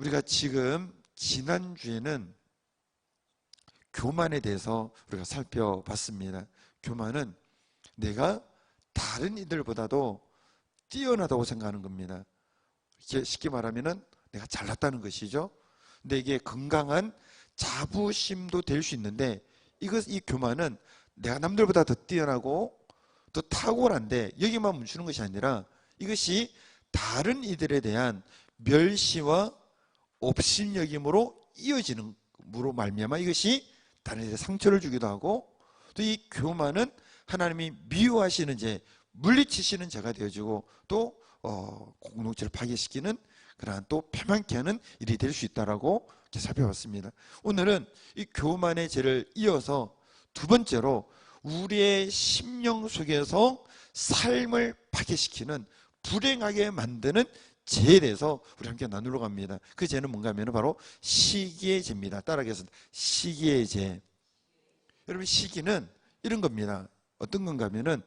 우리가 지금 지난주에는 교만에 대해서 우리가 살펴봤습니다. 교만은 내가 다른 이들보다도 뛰어나다고 생각하는 겁니다. 이렇게 쉽게 말하면은 내가 잘났다는 것이죠. 근데 이게 건강한 자부심도 될 수 있는데 이 교만은 내가 남들보다 더 뛰어나고 더 탁월한데 여기만 멈추는 것이 아니라 이것이 다른 이들에 대한 멸시와 업신여김으로 이어지는 무로 말미암아 이것이 다른 이들에 상처를 주기도 하고 또 이 교만은 하나님이 미워하시는 죄, 물리치시는 죄가 되어지고 또 공동체를 파괴시키는 그러한 또 패망케 하는 일이 될 수 있다라고 이렇게 살펴봤습니다. 오늘은 이 교만의 죄를 이어서 두 번째로 우리의 심령 속에서 삶을 파괴시키는 불행하게 만드는 죄에 대해서 우리 함께 나누려고 합니다. 그 죄는 뭔가 하면 바로 시기의 죄입니다. 따라하겠습니다. 시기의 죄. 여러분, 시기는 이런 겁니다. 어떤 건가 하면은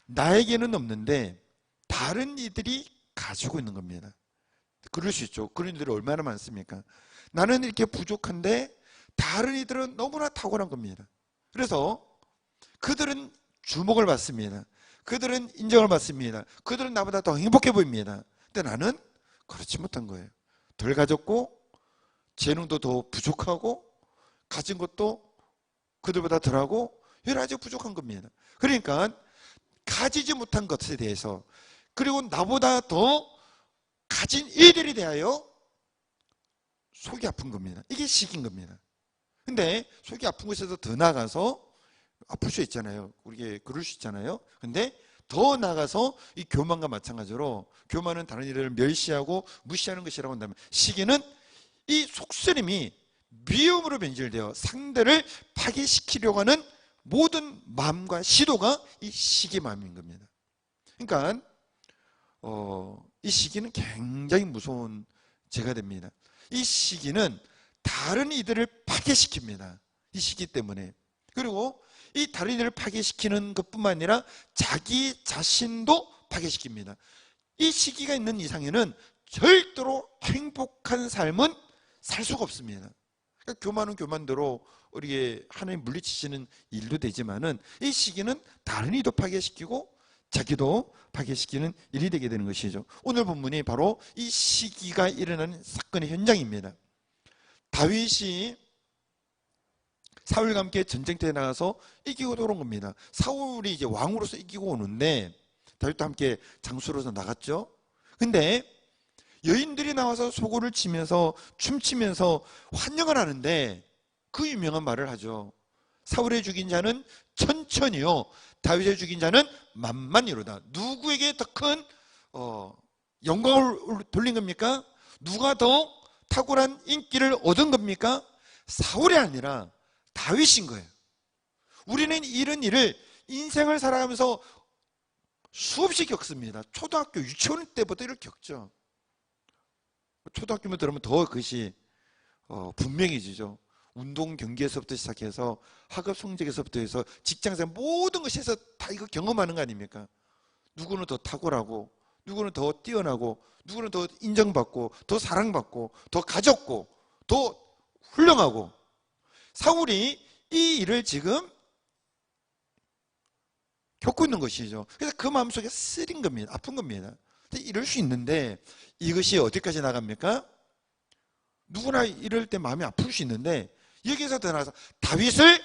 나에게는 없는데 다른 이들이 가지고 있는 겁니다. 그럴 수 있죠. 그런 이들이 얼마나 많습니까? 나는 이렇게 부족한데 다른 이들은 너무나 탁월한 겁니다. 그래서 그들은 주목을 받습니다. 그들은 인정을 받습니다. 그들은 나보다 더 행복해 보입니다. 근데 나는 그렇지 못한 거예요. 덜 가졌고 재능도 더 부족하고 가진 것도 그들보다 덜하고 여러 가지 부족한 겁니다. 그러니까 가지지 못한 것에 대해서 그리고 나보다 더 가진 이들에 대하여 속이 아픈 겁니다. 이게 시기인 겁니다. 근데 속이 아픈 것에서 더 나아가서 아플 수 있잖아요. 우리가 그럴 수 있잖아요. 근데 더 나아가서 이 교만과 마찬가지로 교만은 다른 이들을 멸시하고 무시하는 것이라고 한다면 시기는 이 속쓰림이 미움으로 변질되어 상대를 파괴시키려고 하는 모든 마음과 시도가 이 시기 마음인 겁니다. 그러니까 이 시기는 굉장히 무서운 죄가 됩니다. 이 시기는 다른 이들을 파괴시킵니다. 이 시기 때문에. 그리고 이 다른 이들을 파괴시키는 것뿐만 아니라 자기 자신도 파괴시킵니다. 이 시기가 있는 이상에는 절대로 행복한 삶은 살 수가 없습니다. 그러니까 교만은 교만대로 우리의 하나님 물리치시는 일도 되지만은 이 시기는 다른 이도 파괴시키고 자기도 파괴시키는 일이 되게 되는 것이죠. 오늘 본문이 바로 이 시기가 일어나는 사건의 현장입니다. 다윗이 사울과 함께 전쟁터에 나가서 이기고 돌아온 겁니다. 사울이 이제 왕으로서 이기고 오는데 다윗도 함께 장수로서 나갔죠. 근데 여인들이 나와서 소고를 치면서 춤추면서 환영을 하는데 그 유명한 말을 하죠. 사울의 죽인 자는 천천히요 다윗의 죽인 자는 만만이로다. 누구에게 더 큰 영광을 돌린 겁니까? 누가 더 탁월한 인기를 얻은 겁니까? 사울이 아니라 다윗인 거예요. 우리는 이런 일을 인생을 살아가면서 수없이 겪습니다. 초등학교 유치원 때부터 이를 겪죠. 초등학교만 들으면 더 그것이 분명해지죠. 운동 경기에서부터 시작해서 학업 성적에서부터 해서 직장생 모든 것에서 다 이거 경험하는 거 아닙니까? 누구는 더 탁월하고 누구는 더 뛰어나고 누구는 더 인정받고 더 사랑받고 더 가졌고 더 훌륭하고 사울이 이 일을 지금 겪고 있는 것이죠. 그래서 그 마음속에 쓰린 겁니다. 아픈 겁니다. 이럴 수 있는데 이것이 어디까지 나갑니까? 누구나 이럴 때 마음이 아플 수 있는데 여기서 더 나아가서 다윗을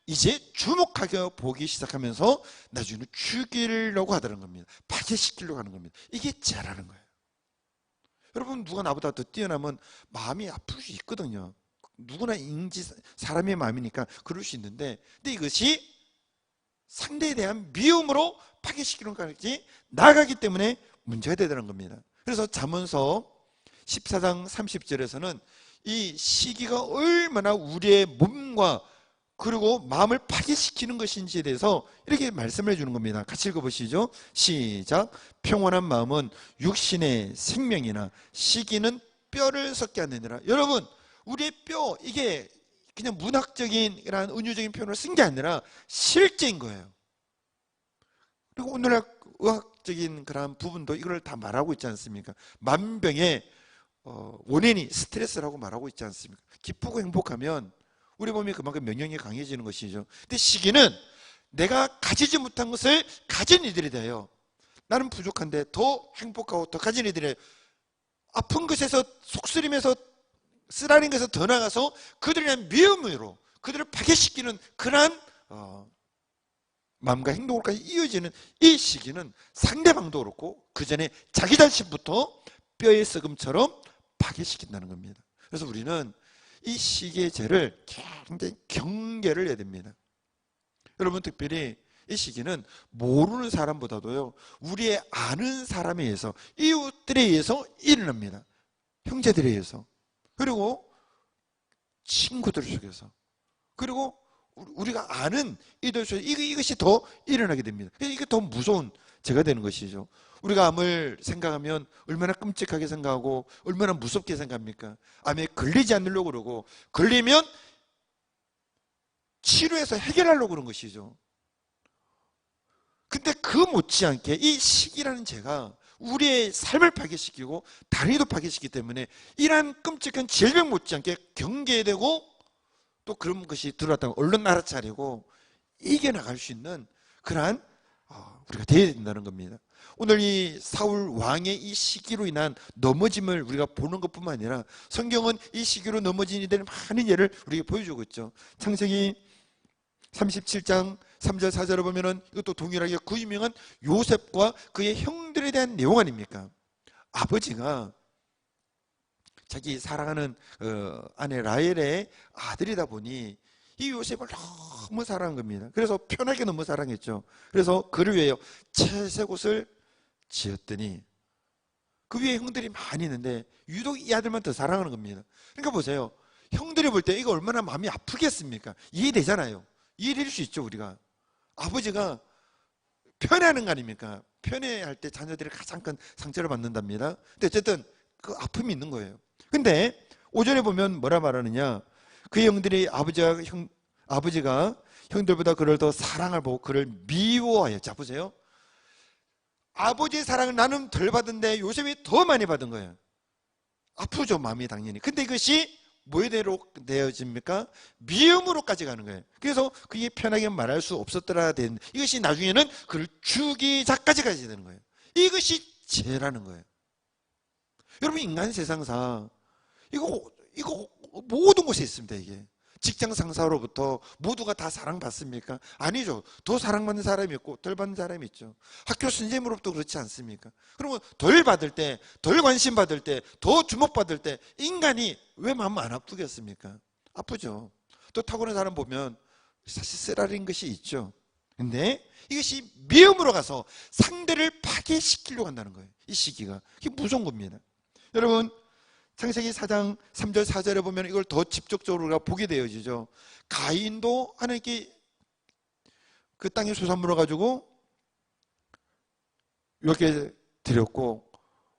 이제 주목하게 보기 시작하면서 나중에는 죽이려고 하더라는 겁니다. 파괴시키려고 하는 겁니다. 이게 죄라는 거예요. 여러분, 누가 나보다 더 뛰어나면 마음이 아플 수 있거든요. 누구나 사람의 마음이니까 그럴 수 있는데 근데 이것이 상대에 대한 미움으로 파괴시키는 것까지 나가기 때문에 문제가 되더라는 겁니다. 그래서 잠언서 14장 30절에서는 이 시기가 얼마나 우리의 몸과 그리고 마음을 파괴시키는 것인지에 대해서 이렇게 말씀을 해주는 겁니다. 같이 읽어보시죠. 시작. 평온한 마음은 육신의 생명이나 시기는 뼈를 썩게 하느니라. 여러분, 우리의 뼈, 이게 그냥 문학적인 이런 은유적인 표현을 쓴 게 아니라 실제인 거예요. 그리고 오늘날 의학적인 그런 부분도 이걸 다 말하고 있지 않습니까? 만병의 원인이 스트레스라고 말하고 있지 않습니까? 기쁘고 행복하면 우리 몸이 그만큼 면역력이 강해지는 것이죠. 근데 시기는 내가 가지지 못한 것을 가진 이들이 돼요. 나는 부족한데 더 행복하고 더 가진 이들이 아픈 것에서 속쓰림에서 쓰라린 것에서 더 나가서 그들에 대한 미움으로 그들을 파괴시키는 그러한 마음과 행동으로까지 이어지는 이 시기는 상대방도 그렇고 그 전에 자기 자신부터 뼈의 썩음처럼 파괴시킨다는 겁니다. 그래서 우리는 이 시기의 죄를 굉장히 경계를 해야 됩니다. 여러분, 특별히 이 시기는 모르는 사람보다도요, 우리의 아는 사람에 의해서, 이웃들에 의해서 일어납니다. 형제들에 의해서, 그리고 친구들 속에서, 그리고 우리가 아는 이들 속에서 이것이 더 일어나게 됩니다. 이게 더 무서운 죄가 되는 것이죠. 우리가 암을 생각하면 얼마나 끔찍하게 생각하고 얼마나 무섭게 생각합니까? 암에 걸리지 않으려고 그러고, 걸리면 치료해서 해결하려고 그런 것이죠. 근데 그 못지않게 이 시기라는 죄가 우리의 삶을 파괴시키고 다른 이도 파괴시키기 때문에 이러한 끔찍한 질병 못지않게 경계해야 되고, 또 그런 것이 들어왔다면 얼른 알아차리고 이겨나갈 수 있는 그러한 우리가 되어야 된다는 겁니다. 오늘 이 사울 왕의 이 시기로 인한 넘어짐을 우리가 보는 것뿐만 아니라 성경은 이 시기로 넘어진 이들의 많은 예를 우리에게 보여주고 있죠. 창세기 37장 3절 4절을 보면은 이것도 동일하게 그 유명한 요셉과 그의 형들에 대한 내용 아닙니까? 아버지가 자기 사랑하는 아내 라헬의 아들이다 보니 이 요셉을 너무 사랑한 겁니다. 그래서 편하게 너무 사랑했죠. 그래서 그를 위하여 채색옷을 지었더니 그 위에 형들이 많이 있는데 유독 이 아들만 더 사랑하는 겁니다. 그러니까 보세요. 형들이 볼 때 이거 얼마나 마음이 아프겠습니까? 이해되잖아요. 이해될 수 있죠. 우리가 아버지가 편애하는 거 아닙니까? 편애할 때 자녀들이 가장 큰 상처를 받는답니다. 근데 어쨌든 그 아픔이 있는 거예요. 근데 5절에 보면 뭐라 말하느냐, 그의 형들이 아버지가 형들보다 그를 더 사랑을 보고 그를 미워하여. 자 보세요, 아버지의 사랑을 나는 덜 받은데 요셉이 더 많이 받은 거예요. 아프죠, 마음이 당연히. 근데 이것이 뭐대로 되어집니까? 미움으로까지 가는 거예요. 그래서 그게 편하게 말할 수 없었더라 된, 이것이 나중에는 그를 죽이자까지 가야 되는 거예요. 이것이 죄라는 거예요. 여러분, 인간 세상상 이거 모든 곳에 있습니다. 이게 직장 상사로부터 모두가 다 사랑받습니까? 아니죠. 더 사랑받는 사람이 있고 덜 받는 사람이 있죠. 학교 선생님으로부터 그렇지 않습니까? 그러면 덜 받을 때, 덜 관심 받을 때, 더 주목받을 때 인간이 왜 마음 안 아프겠습니까? 아프죠. 또 타고난 사람 보면 사실 쓰라린 것이 있죠. 근데 이것이 미움으로 가서 상대를 파괴시키려고 한다는 거예요. 이 시기가. 이게 무서운 겁니다. 여러분, 창세기 4장 3절 4절에 보면 이걸 더 직접적으로 우리가 보게 되어지죠. 가인도 하나님께 그 땅의 소산물을 가지고 이렇게 드렸고,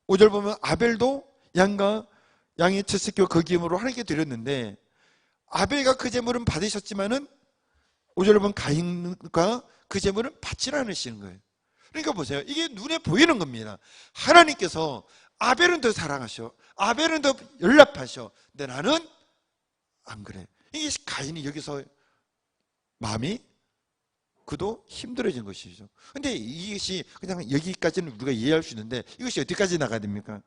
5절 보면 아벨도 양의 첫 새끼와 그 기름으로 하나님께 드렸는데, 아벨과 그 제물은 받으셨지만은 5절에 보면 가인과 그 제물은 받지 않으시는 거예요. 그러니까 보세요, 이게 눈에 보이는 겁니다. 하나님께서 아벨은 더 사랑하셔, 아벨은 더 연락하셔, 근데 나는 안 그래. 이게 가인이 여기서 마음이 그도 힘들어진 것이죠. 근데 이것이 그냥 여기까지는 우리가 이해할 수 있는데 이것이 어디까지 나갑니까?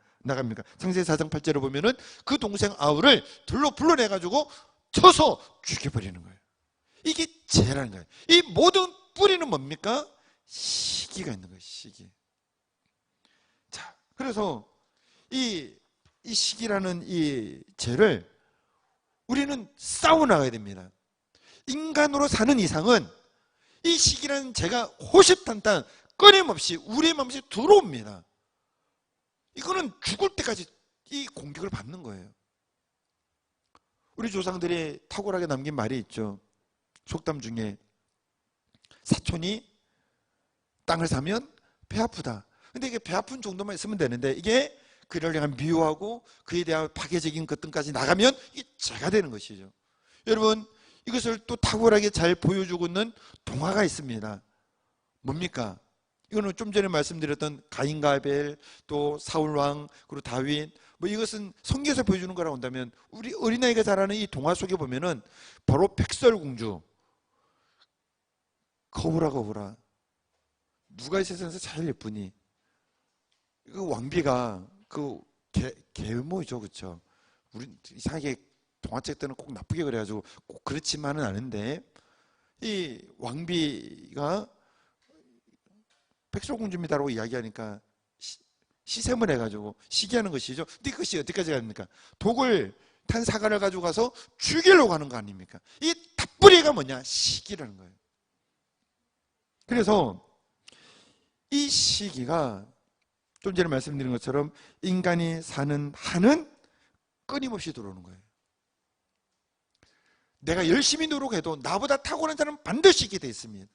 창세기 4장 8절에 보면은 그 동생 아우를 들로 불러내가지고 쳐서 죽여버리는 거예요. 이게 죄라는 거예요. 이 모든 뿌리는 뭡니까? 시기가 있는 거예요. 시기. 자, 그래서 이 시기라는 이 죄를 우리는 싸워나가야 됩니다. 인간으로 사는 이상은 이 시기라는 죄가 호시탄탄 끊임없이 우리의 마음속에 들어옵니다. 이거는 죽을 때까지 이 공격을 받는 거예요. 우리 조상들이 탁월하게 남긴 말이 있죠. 속담 중에 사촌이 땅을 사면 배 아프다. 근데 이게 배 아픈 정도만 있으면 되는데 이게 그를 향한 미워하고 그에 대한 파괴적인 것들까지 나가면 이게 죄가 되는 것이죠. 여러분, 이것을 또 탁월하게 잘 보여주고 있는 동화가 있습니다. 뭡니까? 이거는 좀 전에 말씀드렸던 가인과 아벨, 또 사울왕, 그리고 다윗, 뭐 이것은 성경에서 보여주는 거라고 한다면, 우리 어린아이가 자라는 이 동화 속에 보면은 바로 백설공주, 거울아 거울아 누가 이 세상에서 제일 예쁘니? 그 왕비가 그 계모이죠, 그렇죠? 우리 이상하게 동화책 때는 꼭 나쁘게 그래가지고 꼭 그렇지만은 않은데, 이 왕비가 백설공주입니다라고 이야기하니까 시샘을 해가지고 시기하는 것이죠. 근데 그것이 어디까지 갑니까? 독을 탄 사과를 가지고 가서 죽이려고 하는 거 아닙니까? 이 답부리가 뭐냐? 시기라는 거예요. 그래서 이 시기가 좀 전에 말씀드린 것처럼 인간이 사는 한은 끊임없이 들어오는 거예요. 내가 열심히 노력해도 나보다 탁월한 사람은 반드시 있게 돼 있습니다.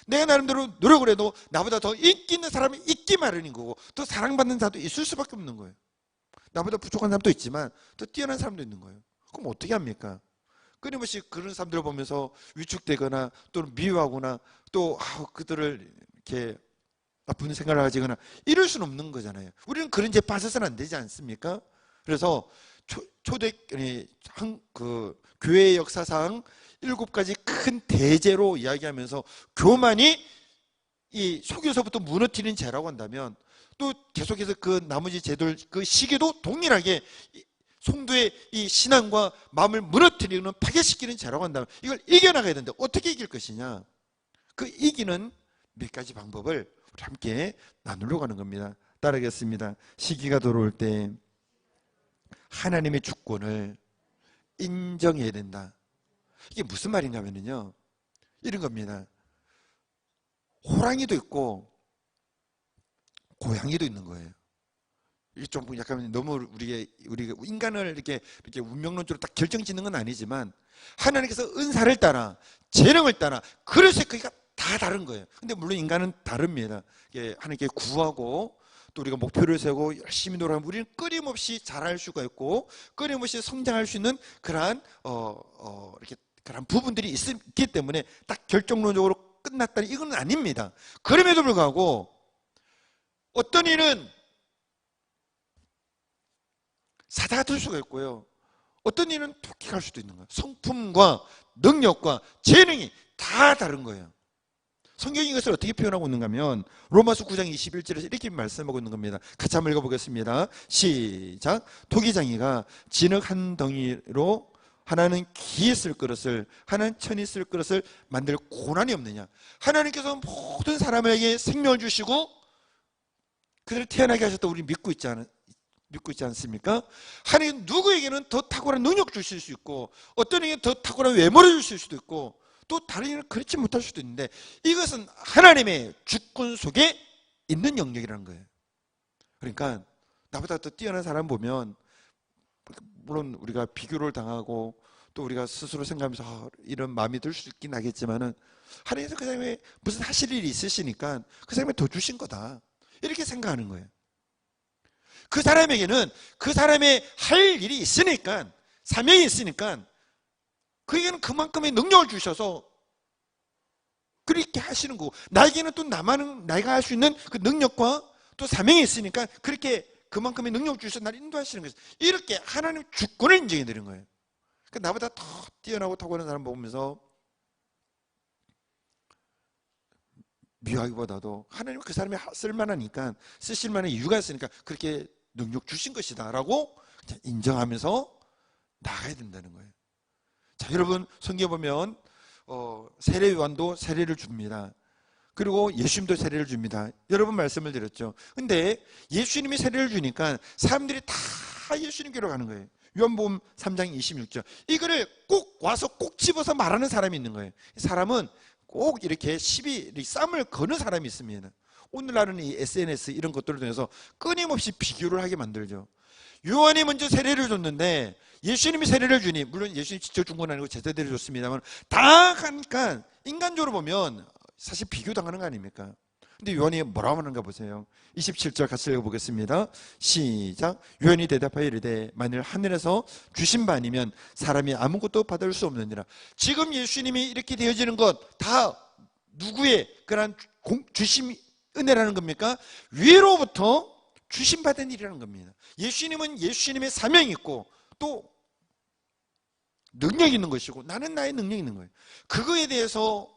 내가 나름대로 노력을 해도 나보다 더 인기 있는 사람이 있기 마련인 거고, 더 사랑받는 사람도 있을 수밖에 없는 거예요. 나보다 부족한 사람도 있지만 더 뛰어난 사람도 있는 거예요. 그럼 어떻게 합니까? 끊임없이 그런 사람들을 보면서 위축되거나 또는 미워하거나 또 그들을 이렇게 나쁜 생각을 가지거나 이럴 수는 없는 거잖아요. 우리는 그런 죄에 빠져서는 안 되지 않습니까? 그래서 초대 교회의 역사상 7가지 큰 대죄로 이야기하면서 교만이 이 속에서부터 무너뜨리는 죄라고 한다면, 또 계속해서 그 나머지 죄들 그 시기도 동일하게 성도의 이 신앙과 마음을 무너뜨리는 파괴시키는 죄라고 한다면 이걸 이겨나가야 되는데 어떻게 이길 것이냐? 그 이기는 몇 가지 방법을 우리 함께 나누려고 하는 겁니다. 따르겠습니다. 시기가 돌아올 때 하나님의 주권을 인정해야 된다. 이게 무슨 말인가 하면요, 이런 겁니다. 호랑이도 있고 고양이도 있는 거예요. 이게 좀 약간 너무 우리가 인간을 이렇게 운명론적으로 딱 결정짓는 건 아니지만, 하나님께서 은사를 따라 재능을 따라 그릇의 크기가 다 다른 거예요. 근데 물론 인간은 다릅니다. 하나님께 구하고 또 우리가 목표를 세우고 열심히 노력하면 우리는 끊임없이 잘할 수가 있고 끊임없이 성장할 수 있는 그러한 이렇게 그런 부분들이 있기 때문에 딱 결정론적으로 끝났다는 이건 아닙니다. 그럼에도 불구하고 어떤 일은 사자가 될 수가 있고요, 어떤 일은 토끼가 할 수도 있는 거예요. 성품과 능력과 재능이 다 다른 거예요. 성경이 이것을 어떻게 표현하고 있는가 하면 로마서 9장 21절에서 이렇게 말씀하고 있는 겁니다. 같이 한번 읽어보겠습니다. 시작. 토기장이가 진흙 한 덩이로 하나는 기에 쓸 그릇을, 하나는 천이 쓸 그릇을 만들 고난이 없느냐. 하나님께서 모든 사람에게 생명을 주시고 그들을 태어나게 하셨다 우리 믿고 있지 않습니까? 하나님 누구에게는 더 탁월한 능력 주실 수 있고 어떤 에게는 더 탁월한 외모를 주실 수도 있고 또 다른 이는 그렇지 못할 수도 있는데, 이것은 하나님의 주권 속에 있는 영역이라는 거예요. 그러니까 나보다 더 뛰어난 사람 보면 물론 우리가 비교를 당하고 또 우리가 스스로 생각하면서 이런 마음이 들 수 있긴 하겠지만은, 하나님께서 그 사람이 무슨 하실 일이 있으시니까 그 사람이 더 주신 거다 이렇게 생각하는 거예요. 그 사람에게는 그 사람의 할 일이 있으니까, 사명이 있으니까 그에게는 그만큼의 능력을 주셔서 그렇게 하시는 거고, 나에게는 또 내가 할 수 있는 그 능력과 또 사명이 있으니까 그렇게 그만큼의 능력을 주셔서 나를 인도하시는 거예요. 이렇게 하나님 주권을 인정해 드리는 거예요. 그러니까 나보다 더 뛰어나고 탁월한 사람 보면서 미워하기보다도 하나님은 그 사람이 쓸만하니까, 쓰실 만한 이유가 있으니까 그렇게 능력 주신 것이다 라고 인정하면서 나가야 된다는 거예요. 자, 여러분 성경에 보면 세례요한도 세례를 줍니다. 그리고 예수님도 세례를 줍니다. 여러 번 말씀을 드렸죠. 근데 예수님이 세례를 주니까 사람들이 다 예수님께로 가는 거예요. 요한복음 3장 26절. 이거를 꼭 와서 꼭 집어서 말하는 사람이 있는 거예요. 사람은 꼭 이렇게 싸움을 거는 사람이 있습니다. 오늘날은 이 SNS 이런 것들을 통해서 끊임없이 비교를 하게 만들죠. 요한이 먼저 세례를 줬는데 예수님이 세례를 주니, 물론 예수님이 직접 준 건 아니고 제자들이 줬습니다만, 다 가니까 인간적으로 보면 사실 비교당하는 거 아닙니까? 근데 요한이 뭐라고 하는가 보세요. 27절 같이 읽어보겠습니다. 시작. 요한이 대답하여 이르되 만일 하늘에서 주신 바 아니면 사람이 아무것도 받을 수 없느니라. 지금 예수님이 이렇게 되어지는 것 다 누구의 그런 주심에 은혜라는 겁니까? 위로부터 주신받은 일이라는 겁니다. 예수님은 예수님의 사명이 있고 또 능력이 있는 것이고 나는 나의 능력이 있는 거예요. 그거에 대해서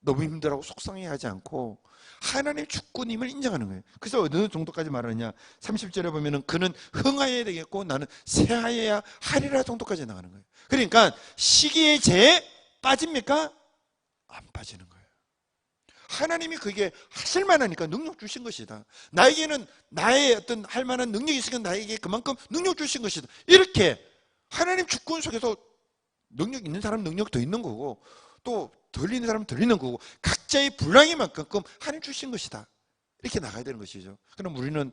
너무 힘들어하고 속상해하지 않고 하나님의 주권임을 인정하는 거예요. 그래서 어느 정도까지 말하느냐, 30절에 보면은 그는 흥하여야 되겠고 나는 쇠하여야 하리라 정도까지 나가는 거예요. 그러니까 시기의 죄에 빠집니까? 안 빠지는 거예요. 하나님이 그게 하실 만하니까 능력 주신 것이다. 나에게는 나의 어떤 할 만한 능력이 있으니까 나에게 그만큼 능력 주신 것이다. 이렇게 하나님 주권 속에서 능력 있는 사람 능력 더 있는 거고 또 덜 있는 사람은 덜 있는 거고 각자의 분량인 만큼 하나님 주신 것이다. 이렇게 나가야 되는 것이죠. 그럼 우리는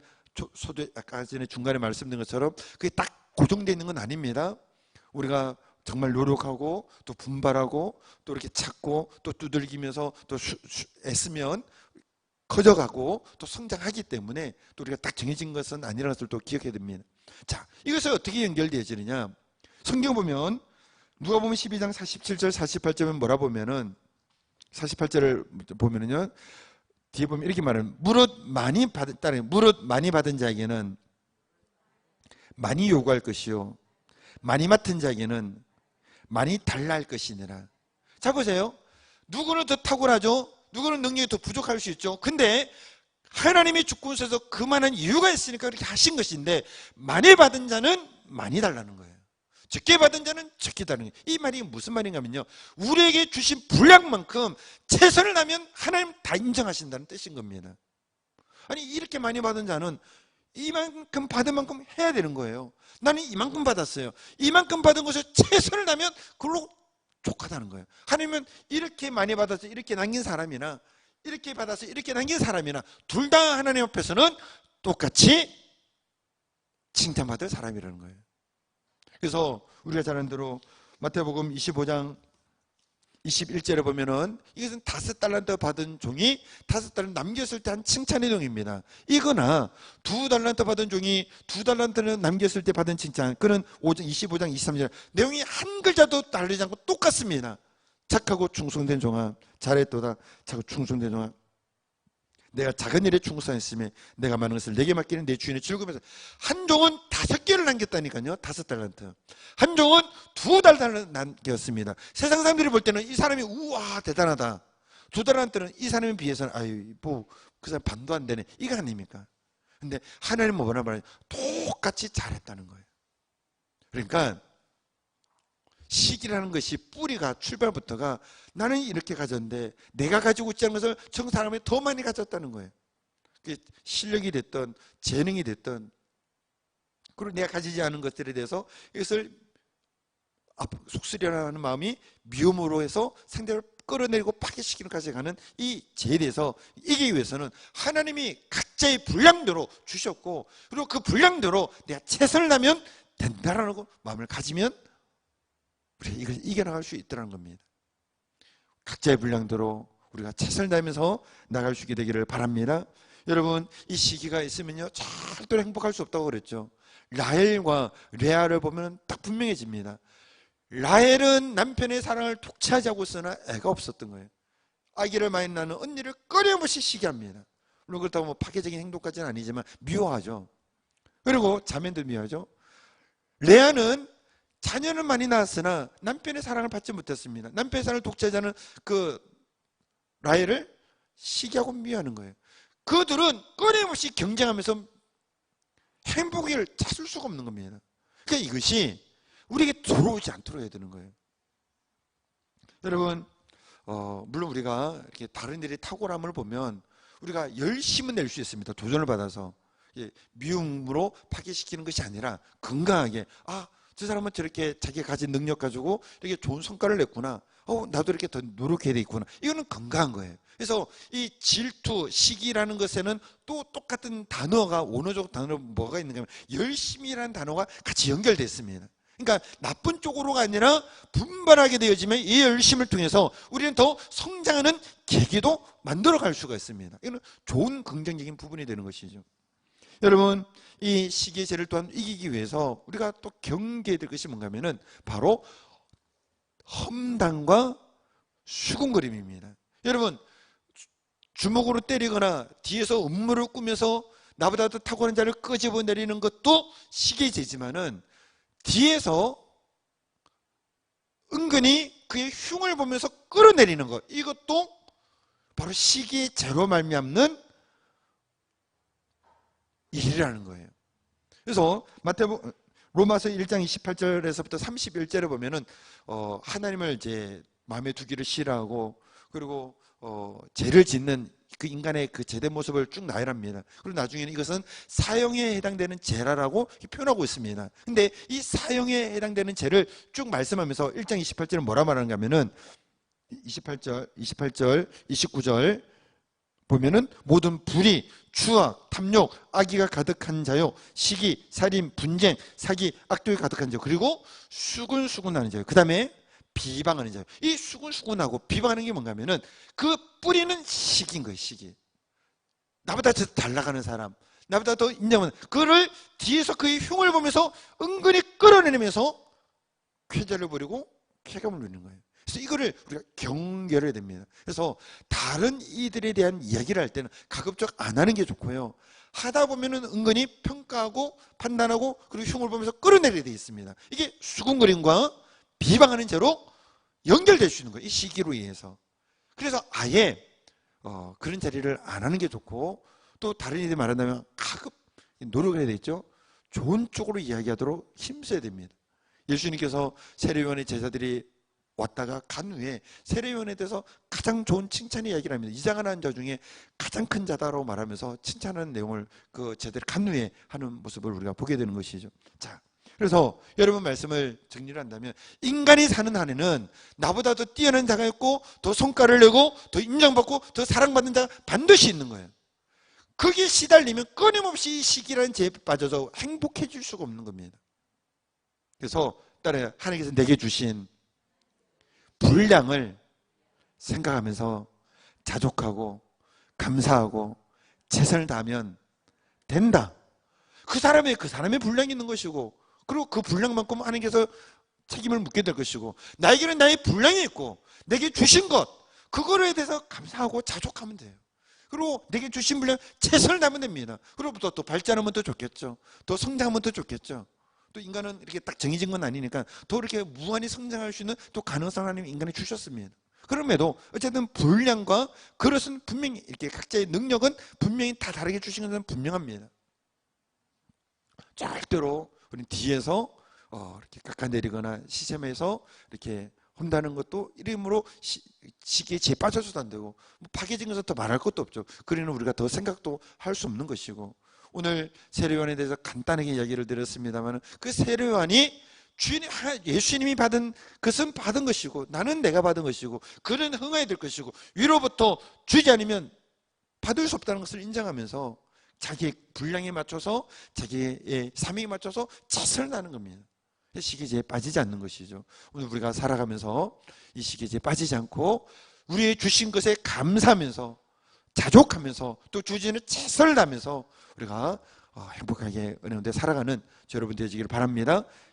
아까 전에 중간에 말씀드린 것처럼 그게 딱 고정되어 있는 건 아닙니다. 우리가 정말 노력하고 또 분발하고 또 이렇게 찾고 또 두들기면서 또 애쓰면 커져가고 또 성장하기 때문에 또 우리가 딱 정해진 것은 아니라는 것을 또 기억해야 됩니다. 자, 이것을 어떻게 연결되어지느냐? 성경 보면 누가복음 12장 47절 48절은 뭐라 보면은 48절을 보면은요 뒤에 보면 이렇게 말하는 무릇 많이 받은 자에게는 많이 요구할 것이요 많이 맡은 자에게는 많이 달라 할 것이니라. 자 보세요. 누구는 더 탁월하죠. 누구는 능력이 더 부족할 수 있죠. 근데 하나님의 주권에서 그만한 이유가 있으니까 그렇게 하신 것인데 많이 받은 자는 많이 달라는 거예요. 적게 받은 자는 적게 달라는 거예요. 이 말이 무슨 말인가 하면요 우리에게 주신 분량만큼 최선을 다하면 하나님 다 인정하신다는 뜻인 겁니다. 아니 이렇게 많이 받은 자는 이만큼 받은 만큼 해야 되는 거예요. 나는 이만큼 받았어요. 이만큼 받은 것을 최선을 다하면 그걸로 족하다는 거예요. 하나님은 이렇게 많이 받아서 이렇게 남긴 사람이나 이렇게 받아서 이렇게 남긴 사람이나 둘 다 하나님 앞에서는 똑같이 칭찬받을 사람이라는 거예요. 그래서 우리가 잘 아는 대로 마태복음 25장 21절에 보면은 이것은 5달란트 받은 종이 5달란트 남겼을 때 한 칭찬의 내용입니다. 이거나 2달란트 받은 종이 2달란트는 남겼을 때 받은 칭찬, 그는 25장 23절 내용이 한 글자도 다르지 않고 똑같습니다. 착하고 충성된 종아, 잘했도다. 착하고 충성된 종아, 내가 작은 일에 충성했으며 내가 많은 것을 내게 맡기는 내 주인의 즐거움에서. 한 종은 5개를 남겼다니까요. 5달란트. 한 종은 2달란트 남겼습니다. 세상 사람들이 볼 때는 이 사람이 우와 대단하다. 2달란트는 이 사람에 비해서는 아유 뭐 그 사람 반도 안 되네, 이거 아닙니까? 근데 하나님은 뭐라 말해요? 똑같이 잘했다는 거예요. 그러니까 시기라는 것이 뿌리가 출발부터가 나는 이렇게 가졌는데 내가 가지고 있지 않은 것을 저 사람이 더 많이 가졌다는 거예요. 실력이 됐든 재능이 됐든 그리고 내가 가지지 않은 것들에 대해서 이것을 속쓰려는 마음이 미움으로 해서 상대를 끌어내리고 파괴시키는 것까지 가는 이 죄에 대해서 이기기 위해서는 하나님이 각자의 분량대로 주셨고 그리고 그 분량대로 내가 최선을 다하면 된다라는 마음을 가지면 우리가 이걸 이겨나갈 수 있다는 겁니다. 각자의 분량대로 우리가 최선을 다하면서 나갈 수 있게 되기를 바랍니다. 여러분 이 시기가 있으면요 절대로 행복할 수 없다고 그랬죠. 라헬과 레아를 보면 딱 분명해집니다. 라헬은 남편의 사랑을 독차지하고 있으나 애가 없었던 거예요. 아기를 많이 낳는 언니를 끊임없이 시기합니다. 물론 그렇다고 뭐 파괴적인 행동까지는 아니지만 미워하죠. 그리고 자매도 미워하죠. 레아는 자녀는 많이 낳았으나 남편의 사랑을 받지 못했습니다. 남편의 사랑을 독차지하는 그 라헬을 시기하고 미워하는 거예요. 그들은 끊임없이 경쟁하면서 행복을 찾을 수가 없는 겁니다. 그러니까 이것이 우리에게 들어오지 않도록 해야 되는 거예요. 여러분 물론 우리가 이렇게 다른 일이 탁월함을 보면 우리가 열심은 낼 수 있습니다. 도전을 받아서 미움으로 파괴시키는 것이 아니라 건강하게 저 사람은 저렇게 자기가 가진 능력 가지고 이렇게 좋은 성과를 냈구나. 나도 이렇게 더 노력해야 되겠구나. 이거는 건강한 거예요. 그래서 이 질투, 시기라는 것에는 또 똑같은 단어가 원어적 단어로 뭐가 있는가 하면 열심이라는 단어가 같이 연결되어 있습니다. 그러니까 나쁜 쪽으로가 아니라 분발하게 되어지면 이 열심을 통해서 우리는 더 성장하는 계기도 만들어갈 수가 있습니다. 이거는 좋은 긍정적인 부분이 되는 것이죠. 여러분 이 시기의 죄를 또한 이기기 위해서 우리가 또 경계해야 될 것이 뭔가 하면은 바로 험담과 수군거림입니다. 여러분 주먹으로 때리거나 뒤에서 음모를 꾸며서 나보다 더 탁월한 자를 끄집어 내리는 것도 시기의 죄지만은, 뒤에서 은근히 그의 흉을 보면서 끌어내리는 것, 이것도 바로 시기의 죄로 말미암는 일이라는 거예요. 그래서 로마서 1장 28절에서부터 31절에 보면은 하나님을 이제 마음에 두기를 싫어하고, 그리고 죄를 짓는 그 인간의 그 죄된 모습을 쭉 나열합니다. 그리고 나중에는 이것은 사형에 해당되는 죄라고 표현하고 있습니다. 근데 이 사형에 해당되는 죄를 쭉 말씀하면서 1장 28절은 뭐라 말하는가 하면은 28절, 29절 보면은 모든 불의, 추악, 탐욕, 악의가 가득한 자요, 시기, 살인, 분쟁, 사기, 악독이 가득한 자, 그리고 수군수군하는 자요. 그 다음에 비방하는 자요. 이 수군수군하고 비방하는 게 뭔가 하면은 그 뿌리는 시기인 거예요. 시기. 나보다 더 잘 나가는 사람, 나보다 더 인정하는, 그를 뒤에서 그의 흉을 보면서 은근히 끌어내면서 쾌재를 부리고 쾌감을 누리는 거예요. 그래서 이거를 우리가 경계해야 됩니다. 그래서 다른 이들에 대한 이야기를 할 때는 가급적 안 하는 게 좋고요, 하다 보면은 은근히 평가하고 판단하고 그리고 흉을 보면서 끌어내리게 되어 있습니다. 이게 수군거림과 비방하는 죄로 연결될 수 있는 거예요, 이 시기로 인해서. 그래서 아예 그런 자리를 안 하는 게 좋고, 또 다른 이들이 말한다면 가급 노력을 해야 되겠죠. 좋은 쪽으로 이야기하도록 힘써야 됩니다. 예수님께서 세례요한의 제자들이 왔다가 간 후에 세례요한에 대해서 가장 좋은 칭찬의 이야기를 합니다. 이장하는 자 중에 가장 큰 자다라고 말하면서 칭찬하는 내용을 그 제자들이 간 후에 하는 모습을 우리가 보게 되는 것이죠. 자, 그래서 여러분 말씀을 정리를 한다면, 인간이 사는 한에는 나보다 더 뛰어난 자가 있고, 더 성과를 내고 더 인정받고 더 사랑받는 자가 반드시 있는 거예요. 거기에 시달리면 끊임없이 이 시기라는 죄에 빠져서 행복해질 수가 없는 겁니다. 그래서 따라요, 하나님께서 내게 주신 분량을 생각하면서 자족하고 감사하고 최선을 다하면 된다. 그 사람의 분량이 있는 것이고, 그리고 그 분량만큼 하나님께서 책임을 묻게 될 것이고, 나에게는 나의 분량이 있고 내게 주신 것, 그거에 대해서 감사하고 자족하면 돼요. 그리고 내게 주신 분량 최선을 다하면 됩니다. 그리고 또 발전하면 더 좋겠죠. 더 성장하면 더 좋겠죠. 또 인간은 이렇게 딱 정해진 건 아니니까 더 이렇게 무한히 성장할 수 있는 또 가능성을 하나님 인간에 주셨습니다. 그럼에도 어쨌든 분량과 그릇은 분명히, 이렇게 각자의 능력은 분명히 다 다르게 주신 것은 분명합니다. 절대로 우리는 뒤에서 이렇게 깎아내리거나 시샘에서 이렇게 혼다는 것도 이름으로 시기에 죄에 빠져서도 안 되고, 뭐 파괴진 것은 더 말할 것도 없죠. 그러니 우리가 더 생각도 할 수 없는 것이고, 오늘 세례요한에 대해서 간단하게 이야기를 드렸습니다만, 그 세례요한이 예수님이 받은 것은 받은 것이고, 나는 내가 받은 것이고, 그는 흥해야 될 것이고, 위로부터 주지 않으면 받을 수 없다는 것을 인정하면서 자기의 분량에 맞춰서, 자기의 사명에 맞춰서 최선을 다하는 겁니다. 시기제에 빠지지 않는 것이죠. 오늘 우리가 살아가면서 이 시기제에 빠지지 않고 우리의 주신 것에 감사하면서 자족하면서 또 주지는 최선을 다하면서 우리가 행복하게 은혜운데 살아가는 저 여러분 되시기를 바랍니다.